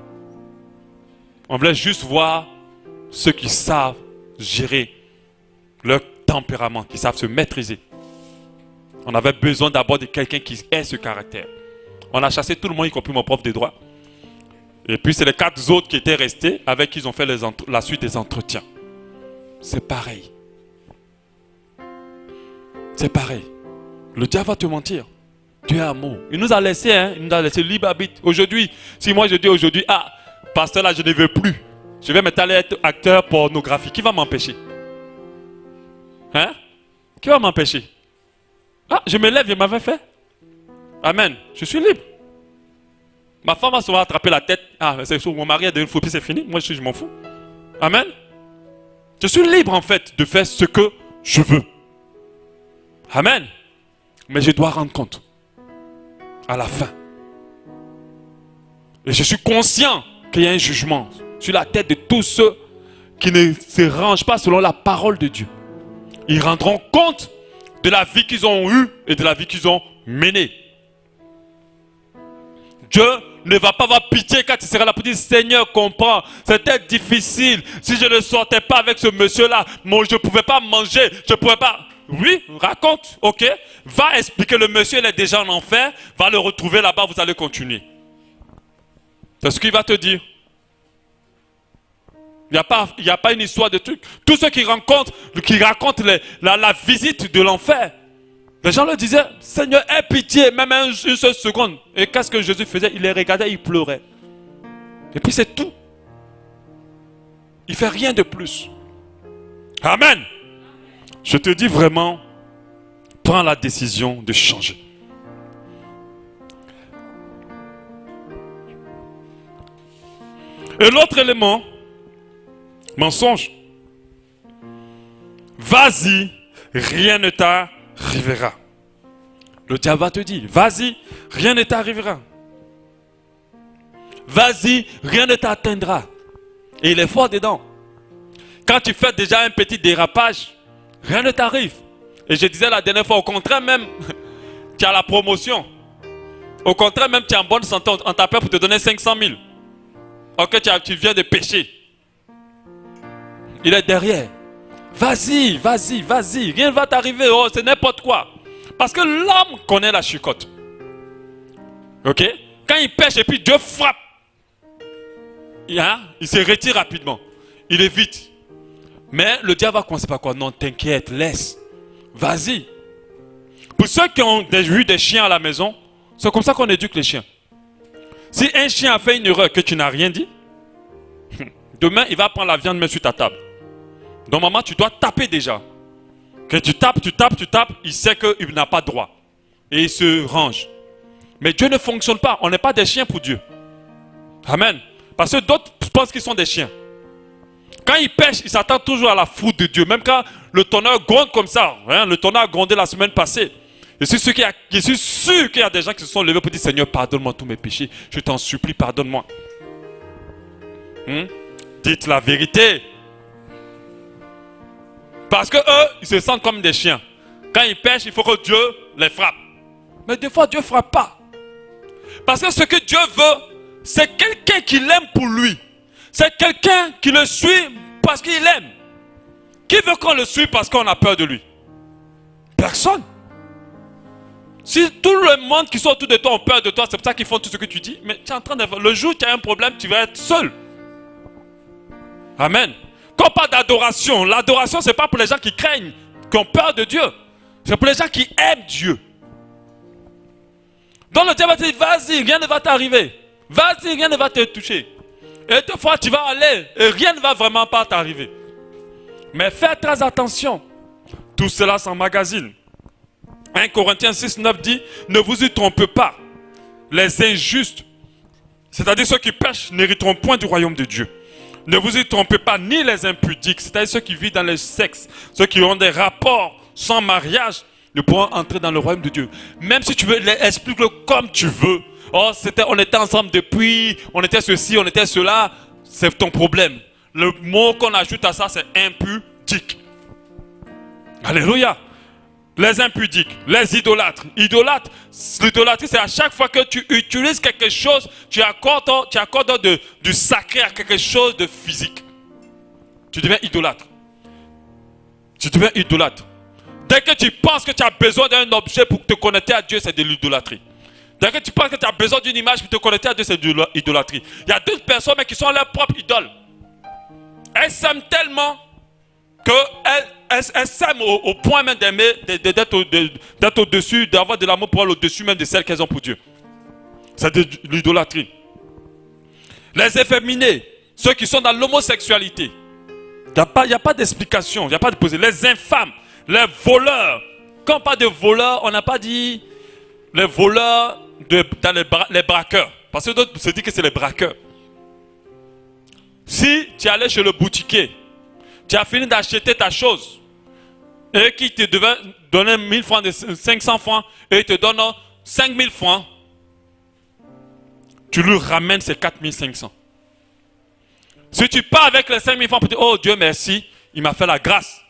On voulait juste voir ceux qui savent gérer leur tempérament, qui savent se maîtriser. On avait besoin d'abord de quelqu'un qui ait ce caractère. On a chassé tout le monde, y compris mon prof de droit. Et puis c'est les 4 autres qui étaient restés, avec qui ils ont fait la suite des entretiens. C'est pareil. C'est pareil. Le diable va te mentir. Dieu est amour. Il nous a laissé, il nous a laissé libre arbitre. Aujourd'hui, si moi je dis aujourd'hui, ah, pasteur là, je ne veux plus. Je vais m'étaler être acteur pornographique. Qui va m'empêcher? Hein? Qui va m'empêcher? Ah, je me lève, je m'avais fait. Amen. Je suis libre. Ma femme va souvent attraper la tête. Ah, c'est sûr, mon mari a devenu fou, puis c'est fini. Moi, je m'en fous. Amen. Je suis libre, en fait, de faire ce que je veux. Amen. Mais je dois rendre compte. À la fin. Et je suis conscient qu'il y a un jugement sur la tête de tous ceux qui ne se rangent pas selon la parole de Dieu. Ils rendront compte de la vie qu'ils ont eue et de la vie qu'ils ont menée. Dieu ne va pas avoir pitié quand il sera là pour dire, Seigneur, comprends, c'était difficile. Si je ne sortais pas avec ce monsieur-là, moi, je ne pouvais pas manger, je ne pouvais pas... Oui, raconte, ok. Va expliquer, le monsieur, il est déjà en enfer, va le retrouver là-bas, vous allez continuer. C'est ce qu'il va te dire. Il n'y a pas une histoire de truc. Tous ceux qui racontent la visite de l'enfer, les gens leur disaient, Seigneur, aie pitié, même une seule seconde. Et qu'est-ce que Jésus faisait? Il les regardait, il pleurait. Et puis c'est tout. Il ne fait rien de plus. Amen. Je te dis vraiment, prends la décision de changer. Et l'autre élément, mensonge. Vas-y, rien ne t'arrivera. Le diable va te dire, vas-y, rien ne t'arrivera. Vas-y, rien ne t'atteindra. Et il est fort dedans. Quand tu fais déjà un petit dérapage, rien ne t'arrive. Et je disais la dernière fois, au contraire même, tu as la promotion. Au contraire même, tu es en bonne santé, on t'appelle pour te donner 500 000. Ok, tu viens de pécher. Il est derrière. Vas-y, vas-y, vas-y. Rien ne va t'arriver. Oh, c'est n'importe quoi. Parce que l'homme connaît la chicotte. Ok? Quand il pêche et puis Dieu frappe, il se retire rapidement. Il évite. Mais le diable va commencer par quoi? Non, t'inquiète, laisse. Vas-y. Pour ceux qui ont eu des chiens à la maison, c'est comme ça qu'on éduque les chiens. Si un chien a fait une erreur que tu n'as rien dit, demain il va prendre la viande même sur ta table. Normalement, tu dois taper déjà. Quand tu tapes, il sait qu'il n'a pas droit. Et il se range. Mais Dieu ne fonctionne pas. On n'est pas des chiens pour Dieu. Amen. Parce que d'autres pensent qu'ils sont des chiens. Quand ils pêchent, ils s'attendent toujours à la foudre de Dieu. Même quand le tonnerre gronde comme ça. Hein, le tonnerre a grondé la semaine passée. Je suis sûr qu'il y a des gens qui se sont levés pour dire Seigneur, pardonne-moi tous mes péchés. Je t'en supplie, pardonne-moi. Dites la vérité. Parce que eux, ils se sentent comme des chiens. Quand ils pêchent, il faut que Dieu les frappe. Mais des fois, Dieu ne frappe pas. Parce que ce que Dieu veut, c'est quelqu'un qui l'aime pour lui. C'est quelqu'un qui le suit parce qu'il l'aime. Qui veut qu'on le suive parce qu'on a peur de lui? Personne. Si tout le monde qui sont autour de toi ont peur de toi, c'est pour ça qu'ils font tout ce que tu dis. Mais tu es en train de... Le jour où tu as un problème, tu vas être seul. Amen. Quand on parle d'adoration, l'adoration, ce n'est pas pour les gens qui craignent, qui ont peur de Dieu. C'est pour les gens qui aiment Dieu. Donc le diable va te dire, vas-y, rien ne va t'arriver. Vas-y, rien ne va te toucher. Et des fois, tu vas aller et rien ne va vraiment pas t'arriver. Mais fais très attention. Tout cela s'emmagasine. 1 Corinthiens 6, 9 dit, ne vous y trompez pas. Les injustes, c'est-à-dire ceux qui pêchent, n'hériteront point du royaume de Dieu. Ne vous y trompez pas, ni les impudiques, c'est-à-dire ceux qui vivent dans le sexe, ceux qui ont des rapports sans mariage, ne pourront entrer dans le royaume de Dieu. Même si tu veux, explique-le comme tu veux. Oh, on était ensemble depuis, on était ceci, on était cela, c'est ton problème. Le mot qu'on ajoute à ça, c'est impudique. Alléluia. Les impudiques, les idolâtres. L'idolâtrie, c'est à chaque fois que tu utilises quelque chose, tu accordes du sacré à quelque chose de physique. Tu deviens idolâtre. Tu deviens idolâtre. Dès que tu penses que tu as besoin d'un objet pour te connecter à Dieu, c'est de l'idolâtrie. Dès que tu penses que tu as besoin d'une image pour te connecter à Dieu, c'est de l'idolâtrie. Il y a d'autres personnes qui sont leurs propres idoles. Elles s'aiment tellement qu'elles s'aiment au point même d'aimer, d'être au-dessus, d'avoir de l'amour pour elles au-dessus même de celles qu'elles ont pour Dieu. C'est de l'idolâtrie. Les efféminés, ceux qui sont dans l'homosexualité, il n'y a pas d'explication, il n'y a pas de posé. Les infâmes, les voleurs. Quand on parle de voleurs, on n'a pas dit les voleurs dans les braqueurs. Parce que d'autres se disent que c'est les braqueurs. Si tu es allé chez le boutiquier, tu as fini d'acheter ta chose, et qui te devait donner 1000 francs, 500 francs, et il te donne 5000 francs, tu lui ramènes ces 4500. Si tu pars avec les 5000 francs pour dire, oh Dieu merci, il m'a fait la grâce,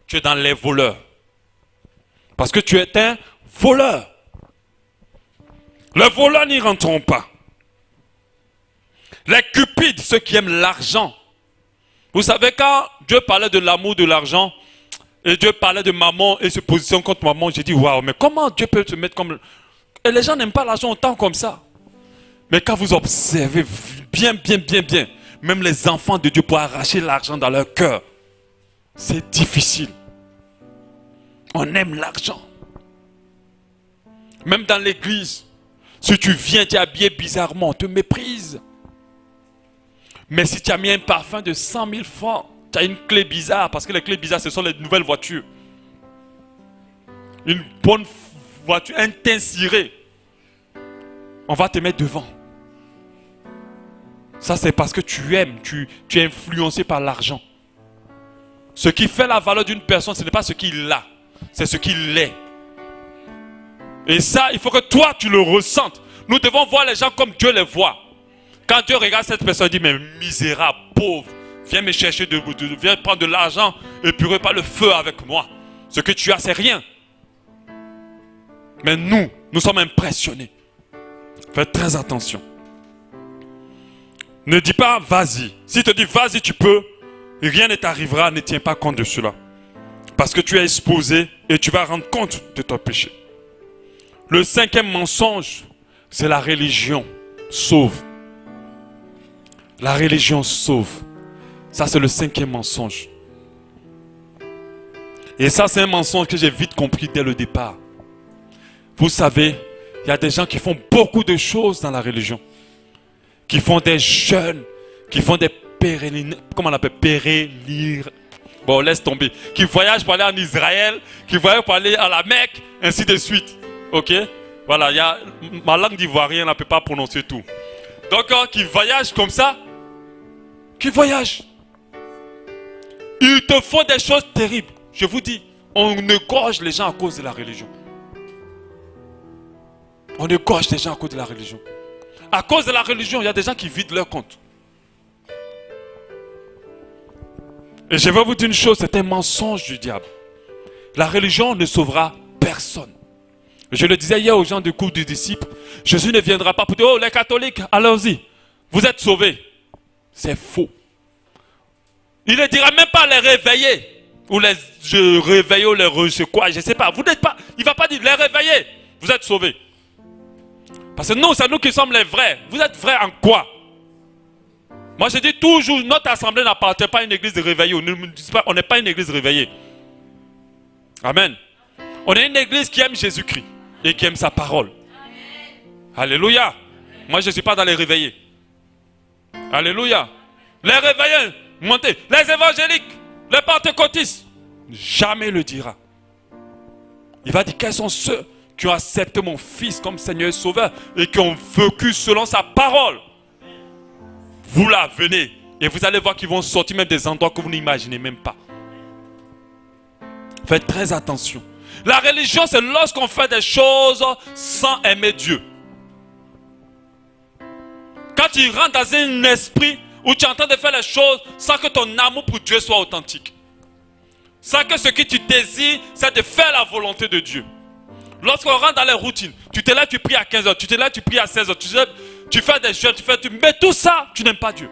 tu es dans les voleurs. Parce que tu es un voleur. Les voleurs n'y rentreront pas. Les cupides, ceux qui aiment l'argent. Vous savez, quand Dieu parlait de l'amour de l'argent, et Dieu parlait de maman et se positionne contre maman, j'ai dit, waouh, mais comment Dieu peut se mettre comme... Et les gens n'aiment pas l'argent autant comme ça. Mais quand vous observez bien, même les enfants de Dieu pour arracher l'argent dans leur cœur, c'est difficile. On aime l'argent. Même dans l'église, si tu viens, tu es habillé bizarrement, on te méprise. Mais si tu as mis un parfum de 100 000 francs, tu as une clé bizarre, parce que les clés bizarres, ce sont les nouvelles voitures. Une bonne voiture, un teint ciré. On va te mettre devant. Ça, c'est parce que tu aimes, tu es influencé par l'argent. Ce qui fait la valeur d'une personne, ce n'est pas ce qu'il a, c'est ce qu'il est. Et ça, il faut que toi, tu le ressentes. Nous devons voir les gens comme Dieu les voit. Quand Dieu regarde cette personne, il dit, mais misérable, pauvre, viens me chercher, viens prendre de l'argent et purée pas le feu avec moi. Ce que tu as, c'est rien. Mais nous sommes impressionnés. Faites très attention. Ne dis pas, vas-y. S'il te dit, vas-y, tu peux, rien ne t'arrivera, ne tiens pas compte de cela. Parce que tu es exposé et tu vas rendre compte de ton péché. Le 5e mensonge, c'est la religion sauve. La religion sauve. Ça, c'est le 5e mensonge. Et ça, c'est un mensonge que j'ai vite compris dès le départ. Vous savez, il y a des gens qui font beaucoup de choses dans la religion. Qui font des jeûnes, qui font des Bon, laisse tomber. Qui voyage pour aller en Israël, qui voyage pour aller à la Mecque, ainsi de suite. Ok? Voilà, ma langue d'ivoirien ne peut pas prononcer tout. Donc, qui voyage comme ça, qui voyage. Ils te font des choses terribles. Je vous dis, on égorge les gens à cause de la religion. On égorge les gens à cause de la religion. À cause de la religion, il y a des gens qui vident leur compte. Et je vais vous dire une chose, c'est un mensonge du diable. La religion ne sauvera personne. Je le disais hier aux gens du cours des disciples, Jésus ne viendra pas pour dire, oh les catholiques, allons-y, vous êtes sauvés. C'est faux. Il ne dira même pas les réveiller, ou les réveiller, ou les je sais quoi, je ne sais pas. Vous n'êtes pas, il ne va pas dire les réveiller, vous êtes sauvés. Parce que nous, c'est nous qui sommes les vrais. Vous êtes vrais en quoi? Moi je dis toujours, notre assemblée n'appartient pas à une église de réveillés. On n'est pas une église réveillée. Amen. On est une église qui aime Jésus-Christ et qui aime sa parole. Amen. Alléluia. Moi je ne suis pas dans les réveillés. Alléluia. Les réveillés, montez. Les évangéliques, les pentecôtistes, jamais le dira. Il va dire quels sont ceux qui ont accepté mon fils comme Seigneur et Sauveur et qui ont vécu selon sa parole. Vous là, venez et vous allez voir qu'ils vont sortir même des endroits que vous n'imaginez même pas. Faites très attention. La religion, c'est lorsqu'on fait des choses sans aimer Dieu. Quand tu rentres dans un esprit où tu es en train de faire les choses sans que ton amour pour Dieu soit authentique. Sans que ce que tu désires, c'est de faire la volonté de Dieu. Lorsqu'on rentre dans les routines, tu te lèves, tu pries à 15h, tu te lèves, tu pries à 16h, tu fais des jeûnes, mais tout ça, tu n'aimes pas Dieu.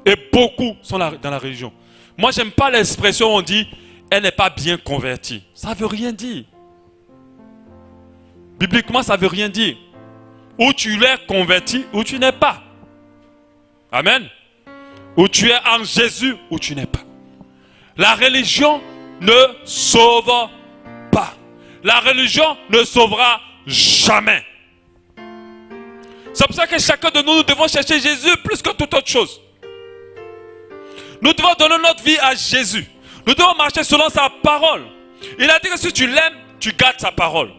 Et beaucoup sont dans la religion. Moi, j'aime pas l'expression où on dit, elle n'est pas bien convertie. Ça ne veut rien dire. Bibliquement, ça ne veut rien dire. Ou tu es converti, ou tu n'es pas. Amen. Ou tu es en Jésus, ou tu n'es pas. La religion ne sauve pas. La religion ne sauvera jamais. C'est pour ça que chacun de nous, nous devons chercher Jésus plus que toute autre chose. Nous devons donner notre vie à Jésus. Nous devons marcher selon sa parole. Il a dit que si tu l'aimes, tu gardes sa parole.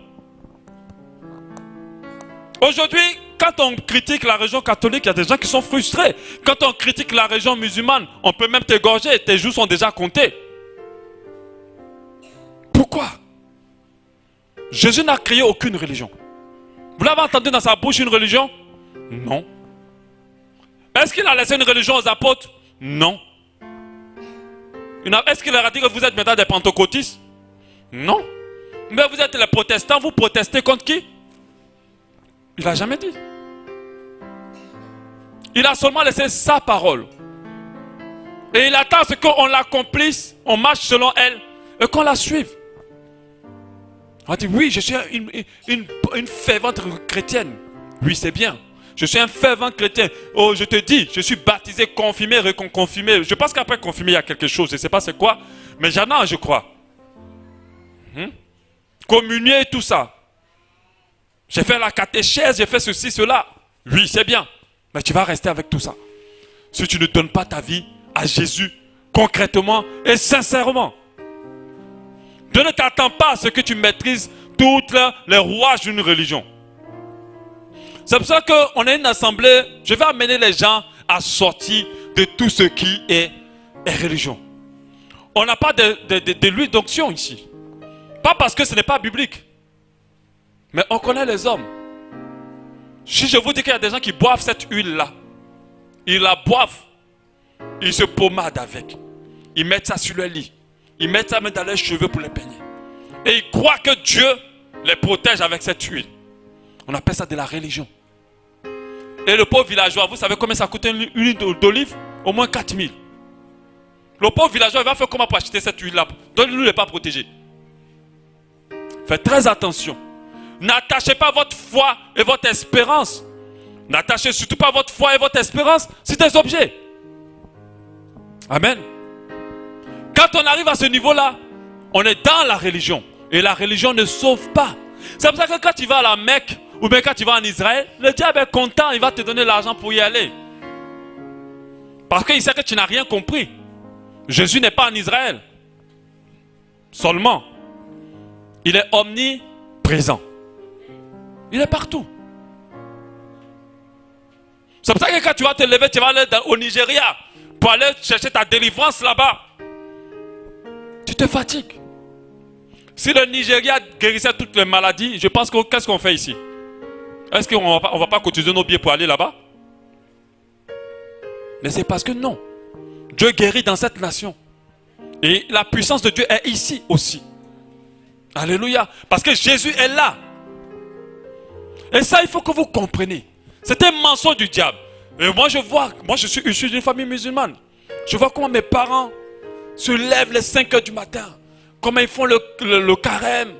Aujourd'hui, quand on critique la religion catholique, il y a des gens qui sont frustrés. Quand on critique la religion musulmane, on peut même t'égorger. Tes jours sont déjà comptés. Pourquoi? Jésus n'a créé aucune religion. Vous l'avez entendu dans sa bouche une religion? Non. Est-ce qu'il a laissé une religion aux apôtres? Non. Est-ce qu'il leur a dit que vous êtes maintenant des pentecôtistes? Non. Mais vous êtes les protestants, vous protestez contre qui? Il n'a jamais dit. Il a seulement laissé sa parole. Et il attend ce qu'on l'accomplisse, on marche selon elle et qu'on la suive. On dit oui, je suis une fervente chrétienne. Oui, c'est bien. Je suis un fervent chrétien. Oh, je te dis, je suis baptisé, confirmé, reconfirmé. Je pense qu'après confirmé, il y a quelque chose. Je ne sais pas c'est quoi, mais j'en ai, je crois. Communier et tout ça. J'ai fait la catéchèse, j'ai fait ceci, cela. Oui, c'est bien. Mais tu vas rester avec tout ça. Si tu ne donnes pas ta vie à Jésus, concrètement et sincèrement. Dieu ne t'attend pas à ce que tu maîtrises toutes les rouages d'une religion. C'est pour ça qu'on est une assemblée, je vais amener les gens à sortir de tout ce qui est religion. On n'a pas de l'huile d'onction ici. Pas parce que ce n'est pas biblique. Mais on connaît les hommes. Si je vous dis qu'il y a des gens qui boivent cette huile-là, ils la boivent, ils se pommadent avec. Ils mettent ça sur le lit. Ils mettent ça même dans leurs cheveux pour les peigner. Et ils croient que Dieu les protège avec cette huile. On appelle ça de la religion. Et le pauvre villageois, vous savez combien ça coûte une huile d'olive? Au moins 4 000. Le pauvre villageois, il va faire comment pour acheter cette huile-là? Donc lui, il n'est pas protégé. Faites très attention. N'attachez pas votre foi et votre espérance. N'attachez surtout pas votre foi et votre espérance sur des objets. Amen. Quand on arrive à ce niveau-là, on est dans la religion. Et la religion ne sauve pas. C'est pour ça que quand tu vas à la Mecque, ou bien quand tu vas en Israël, le diable est content, il va te donner l'argent pour y aller. Parce qu'il sait que tu n'as rien compris. Jésus n'est pas en Israël seulement. Il est omniprésent. Il est partout. C'est pour ça que quand tu vas te lever, tu vas aller au Nigeria pour aller chercher ta délivrance là-bas. Tu te fatigues. Si le Nigeria guérissait toutes les maladies, je pense que qu'est-ce qu'on fait ici? Est-ce qu'on ne va pas cotiser nos billets pour aller là-bas? Mais c'est parce que non. Dieu guérit dans cette nation. Et la puissance de Dieu est ici aussi. Alléluia. Parce que Jésus est là. Et ça, il faut que vous compreniez. C'est un mensonge du diable. Et moi, je suis issu d'une famille musulmane. Je vois comment mes parents se lèvent les 5 heures du matin. Comment ils font le carême.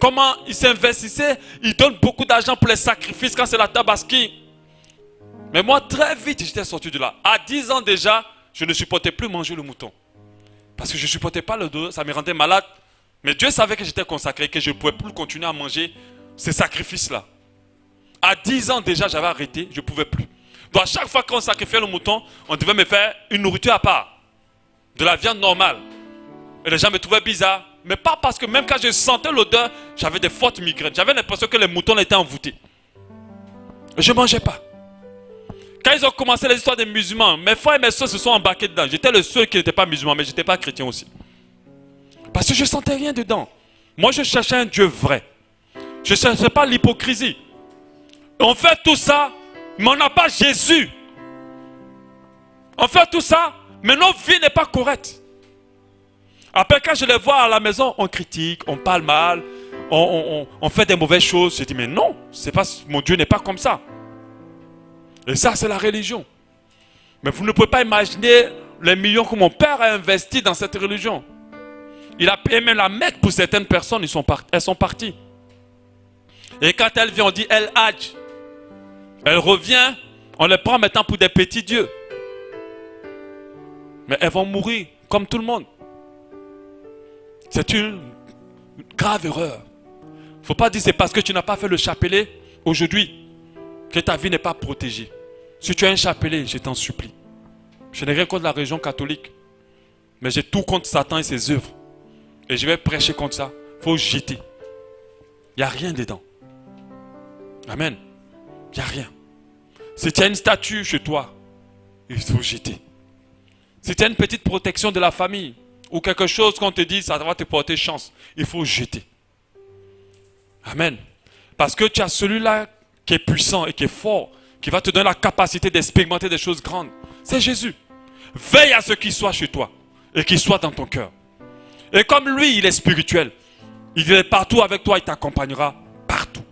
Comment ils s'investissaient. Ils donnent beaucoup d'argent pour les sacrifices quand c'est la tabaski. Mais moi, très vite, j'étais sorti de là. À 10 ans déjà, je ne supportais plus manger le mouton. Parce que je ne supportais pas le dos, ça me rendait malade. Mais Dieu savait que j'étais consacré, que je ne pouvais plus continuer à manger ces sacrifices-là. À 10 ans déjà, j'avais arrêté, je ne pouvais plus. Donc à chaque fois qu'on sacrifiait le mouton, on devait me faire une nourriture à part. De la viande normale. Et les gens me trouvaient bizarre. Mais pas parce que même quand je sentais l'odeur, j'avais des fortes migraines. J'avais l'impression que les moutons étaient envoûtés. Et je ne mangeais pas. Quand ils ont commencé les histoires des musulmans, mes frères et mes soeurs se sont embarqués dedans. J'étais le seul qui n'était pas musulman, mais je n'étais pas chrétien aussi. Parce que je ne sentais rien dedans. Moi, je cherchais un Dieu vrai. Je ne cherchais pas l'hypocrisie. On fait tout ça, mais on n'a pas Jésus. On fait tout ça, mais notre vie n'est pas correcte. Après, quand je les vois à la maison, on critique, on parle mal, on fait des mauvaises choses. Je dis, mais non, mon Dieu n'est pas comme ça. Et ça, c'est la religion. Mais vous ne pouvez pas imaginer les millions que mon père a investis dans cette religion. Il a payé même la Mecque pour certaines personnes, elles sont parties. Et quand elle vient, on dit elle Hajj. Elle revient, on les prend maintenant pour des petits dieux. Mais elles vont mourir comme tout le monde. C'est une grave erreur. Il ne faut pas dire c'est parce que tu n'as pas fait le chapelet aujourd'hui que ta vie n'est pas protégée. Si tu as un chapelet, je t'en supplie. Je n'ai rien contre la religion catholique. Mais j'ai tout contre Satan et ses œuvres. Et je vais prêcher contre ça. Il faut jeter. Il n'y a rien dedans. Amen. Il n'y a rien. Si tu as une statue chez toi, il faut jeter. Si tu as une petite protection de la famille, ou quelque chose qu'on te dit, ça va te porter chance, il faut jeter. Amen. Parce que tu as celui-là qui est puissant et qui est fort, qui va te donner la capacité d'expérimenter des choses grandes. C'est Jésus. Veille à ce qu'il soit chez toi et qu'il soit dans ton cœur. Et comme lui, il est spirituel, il est partout avec toi, il t'accompagnera partout.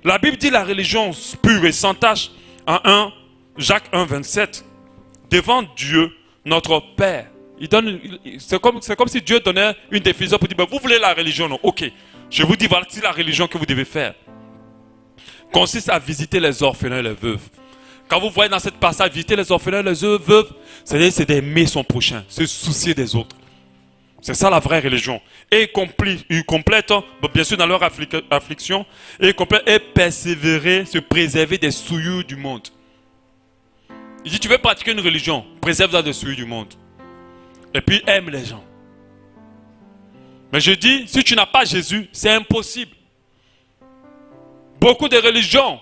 La Bible dit la religion pure et sans tache en Jacques 1, 27. Devant Dieu, notre Père. C'est comme si Dieu donnait une définition pour dire, vous voulez la religion, non? Ok, je vous dis, voici la religion que vous devez faire. Consiste à visiter les orphelins et les veuves. Quand vous voyez dans cette passage, visiter les orphelins et les veuves, c'est d'aimer son prochain, se soucier des autres. C'est ça la vraie religion. Et ils complètent, bien sûr dans leur affliction, et persévérer, se préserver des souillures du monde. Il dit, tu veux pratiquer une religion, préserve-toi des souillures du monde. Et puis aime les gens. Mais je dis, si tu n'as pas Jésus, c'est impossible. Beaucoup de religions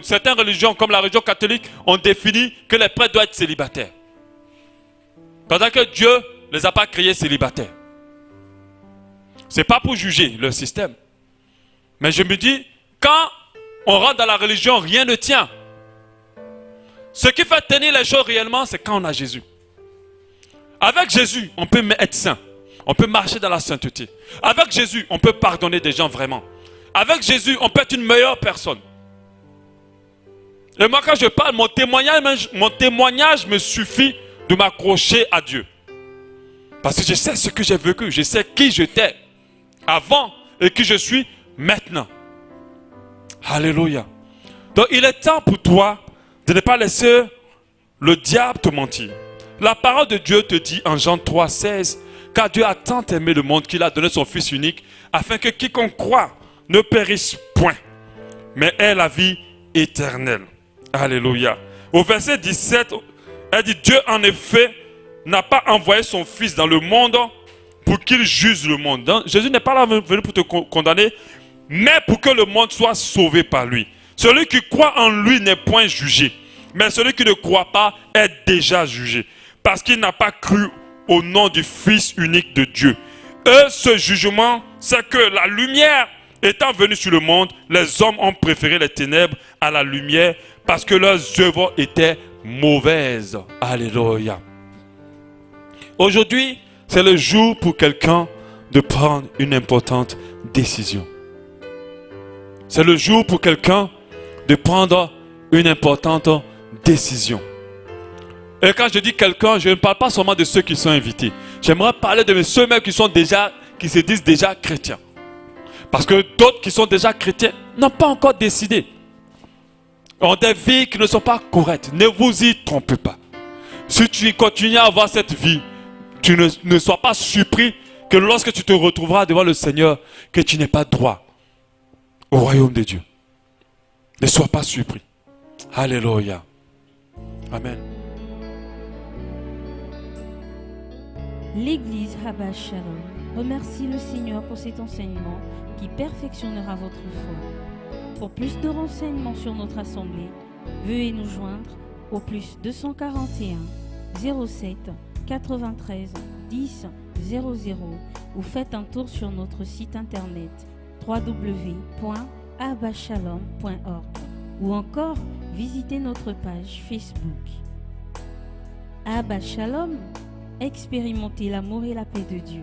certaines religions, comme la religion catholique, ont défini que les prêtres doivent être célibataires. Pendant que Dieu ne les a pas créés célibataires. Ce n'est pas pour juger leur système. Mais je me dis, quand on rentre dans la religion, rien ne tient. Ce qui fait tenir les choses réellement, c'est quand on a Jésus. Avec Jésus, on peut être saint. On peut marcher dans la sainteté. Avec Jésus, on peut pardonner des gens vraiment. Avec Jésus, on peut être une meilleure personne. Et moi, quand je parle, mon témoignage me suffit de m'accrocher à Dieu. Parce que je sais ce que j'ai vécu. Je sais qui j'étais avant et qui je suis maintenant. Alléluia. Donc, il est temps pour toi de ne pas laisser le diable te mentir. La parole de Dieu te dit en Jean 3, 16, car Dieu a tant aimé le monde qu'il a donné son Fils unique, afin que quiconque croit ne périsse point, mais ait la vie éternelle. Alléluia. Au verset 17, elle dit, Dieu en effet n'a pas envoyé son Fils dans le monde pour qu'il juge le monde. Donc, Jésus n'est pas là venu pour te condamner, mais pour que le monde soit sauvé par lui. Celui qui croit en lui n'est point jugé, mais celui qui ne croit pas est déjà jugé, parce qu'il n'a pas cru au nom du Fils unique de Dieu. Et ce jugement, c'est que la lumière étant venue sur le monde, les hommes ont préféré les ténèbres à la lumière parce que leurs œuvres étaient mauvaises. Alléluia. Aujourd'hui, c'est le jour pour quelqu'un de prendre une importante décision. C'est le jour pour quelqu'un de prendre une importante décision. Et quand je dis quelqu'un, je ne parle pas seulement de ceux qui sont invités. J'aimerais parler de ceux même qui se disent déjà chrétiens. Parce que d'autres qui sont déjà chrétiens n'ont pas encore décidé. Ont des vies qui ne sont pas correctes. Ne vous y trompez pas. Si tu continues à avoir cette vie, tu ne sois pas surpris que lorsque tu te retrouveras devant le Seigneur, que tu n'aies pas droit au royaume de Dieu. Ne sois pas surpris. Alléluia. Amen. L'église Abba Shalom remercie le Seigneur pour cet enseignement qui perfectionnera votre foi. Pour plus de renseignements sur notre assemblée, veuillez nous joindre au plus 241 07 93 10 00 ou faites un tour sur notre site internet www.abbashalom.org ou encore visitez notre page Facebook. Abba Shalom, expérimentez l'amour et la paix de Dieu.